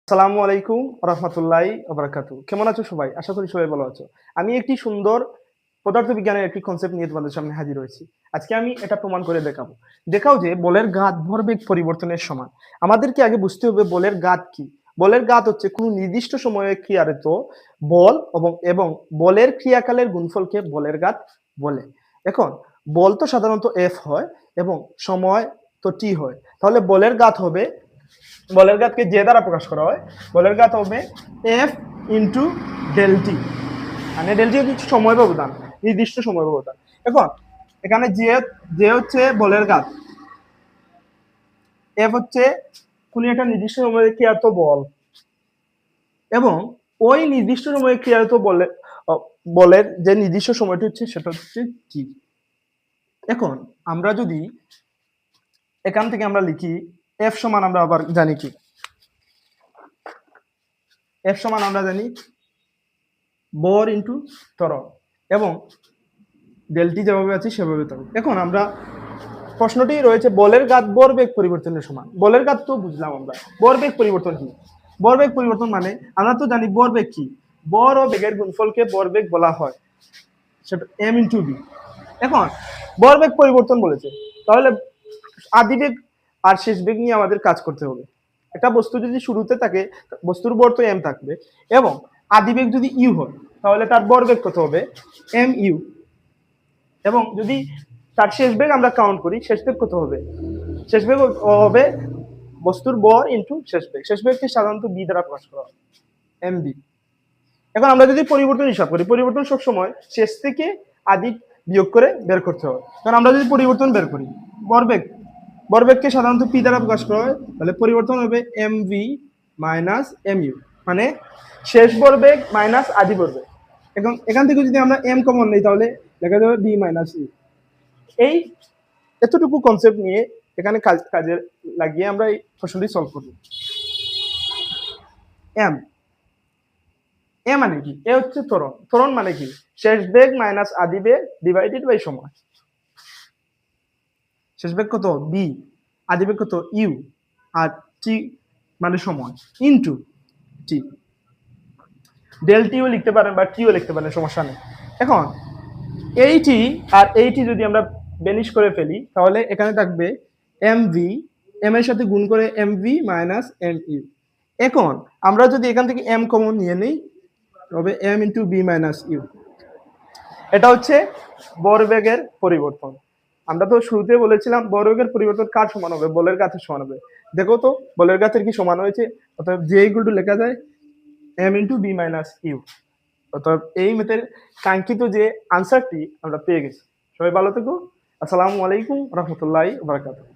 আসসালামু আলাইকুম রহমতুল্লাহি ওবারাকাতু। কেমন আছো সবাই? আশা করি সবাই ভালো আছো। আমি একটি সুন্দর পদার্থবিজ্ঞানের একটি কনসেপ্ট নিয়ে তোমাদের সামনে হাজির হয়েছি। আজকে আমি এটা প্রমাণ করে দেখাবো। দেখাও যে বলের ঘাত ভরবেগ পরিবর্তনের সমান। আমাদেরকে আগে বুঝতে হবে বলের ঘাত কি? বলের ঘাত হচ্ছে কোনো নির্দিষ্ট সময়ে ক্রিয়ারত বল এবং বলের ক্রিয়াকালের গুণফলকে বলের ঘাত বলে। এখন বল তো সাধারণত F হয় এবং সময় তো T হয়। তাহলে বলের ঘাতকে যে দ্বারা প্রকাশ করা হয়। বলের ঘাত হবে এফ ইন্টু ডেলটি, মানে ডেলটি হচ্ছে সময় ব্যবধান, নির্দিষ্ট সময় ব্যবধান। এখন এখানে যে হচ্ছে বলের ঘাত, এফ হচ্ছে কোন একটা নির্দিষ্ট সময়ে ক্রিয়াত বল এবং ওই নির্দিষ্ট সময়ে ক্রিয়াত বলের যে নির্দিষ্ট সময়টি হচ্ছে সেটা হচ্ছে কি। এখন আমরা যদি এখান থেকে আমরা লিখি এফ সমান, আমরা আবার জানি কি এফ সমান আমরা জানি বর ইন্টু ত্বরণ এবং ডেলটি যেভাবে আছে সেভাবে থাকবে। এখন আমরা প্রশ্নটি রয়েছে বলের ঘাত ভরবেগ পরিবর্তনের সমান। বলের ঘাত তো বুঝলাম আমরা, ভরবেগ পরিবর্তন কি? ভরবেগ পরিবর্তন মানে আমরা তো জানি ভরবেগ কি, ভর ও বেগের গুণফলকে ভরবেগ বলা হয়, সেটা এম ইন্টু বি। এখন ভরবেগ পরিবর্তন বলেছে, তাহলে আদিবেগ আর শেষ বেগ নিয়ে আমাদের কাজ করতে হবে। একটা বস্তু যদি শুরুতে থাকে, বস্তুর ভর তো এম থাকবে এবং আদিবেগ যদি ইউ হয় তাহলে তার ভরবেগ কত হবে? M U. এবং যদি তার শেষ বেগ আমরা কাউন্ট করি, শেষ বেগ কত হবে? শেষ বেগ হবে বস্তুর ভর ইন্টু শেষ বেগ। শেষ বেগকে সাধারণত বি দ্বারা প্রকাশ করা হয়, এম বি। এখন আমরা যদি পরিবর্তন হিসাব করি, পরিবর্তন সবসময় শেষ থেকে আদি বিয়োগ করে বের করতে হয়। কারণ আমরা যদি পরিবর্তন বের করি, ভরবেগ ভরবেগকে সাধারণত পি দ্বারা প্রকাশ করা হয়, তাহলে পরিবর্তন হবে M V minus M U, মানে শেষ ভরবেগ মাইনাস আদি ভরবেগ। এখন এখান থেকে যদি আমরা এম কমন নেই তাহলে লেখা যাবে বি মাইনাস ইউ। এই এতটুকু কনসেপ্ট নিয়ে এখানে কাজে লাগিয়ে আমরা এই প্রশ্নটি সলভ করব। এম এ মানে কি? এ হচ্ছে ত্বরণ। ত্বরণ মানে কি? শেষ বেগ মাইনাস আদি বেগ ডিভাইডেড বাই সময়। শেষ বেগ কত? বি, আদি বেগ কত? ইউ, আর টি মানে সময় ইনটু টি। ডেল টিও লিখতে পারেন বা টিও লিখতে পারেন, সমস্যা নেই। এখন এইটি আর এইটি যদি আমরা বেনিশ করে ফেলি তাহলে এখানে থাকবে এম ভি, এম এর সাথে গুণ করে M V minus M U. এখন আমরা যদি এখান থেকে এম কমন নিয়ে নিই তবে M into V minus U. এটা হচ্ছে ভরবেগের পরিবর্তন। আমরা তো শুরুতে বলেছিলাম ভরবেগের পরিবর্তন কার সমান হবে? বলের ঘাতের সমান হবে। দেখো তো বলের ঘাতের কি সমান হয়েছে? অর্থাৎ যে ইকুয়াল টু লেখা যায় M into V minus U. অর্থাৎ এই মেথের কাঙ্ক্ষিত যে আনসারটি আমরা পেয়ে গেছি। সবাই ভালো থেকো। আসসালামু আলাইকুম রহমতুল্লাহি ওয়া বারাকাতুহু।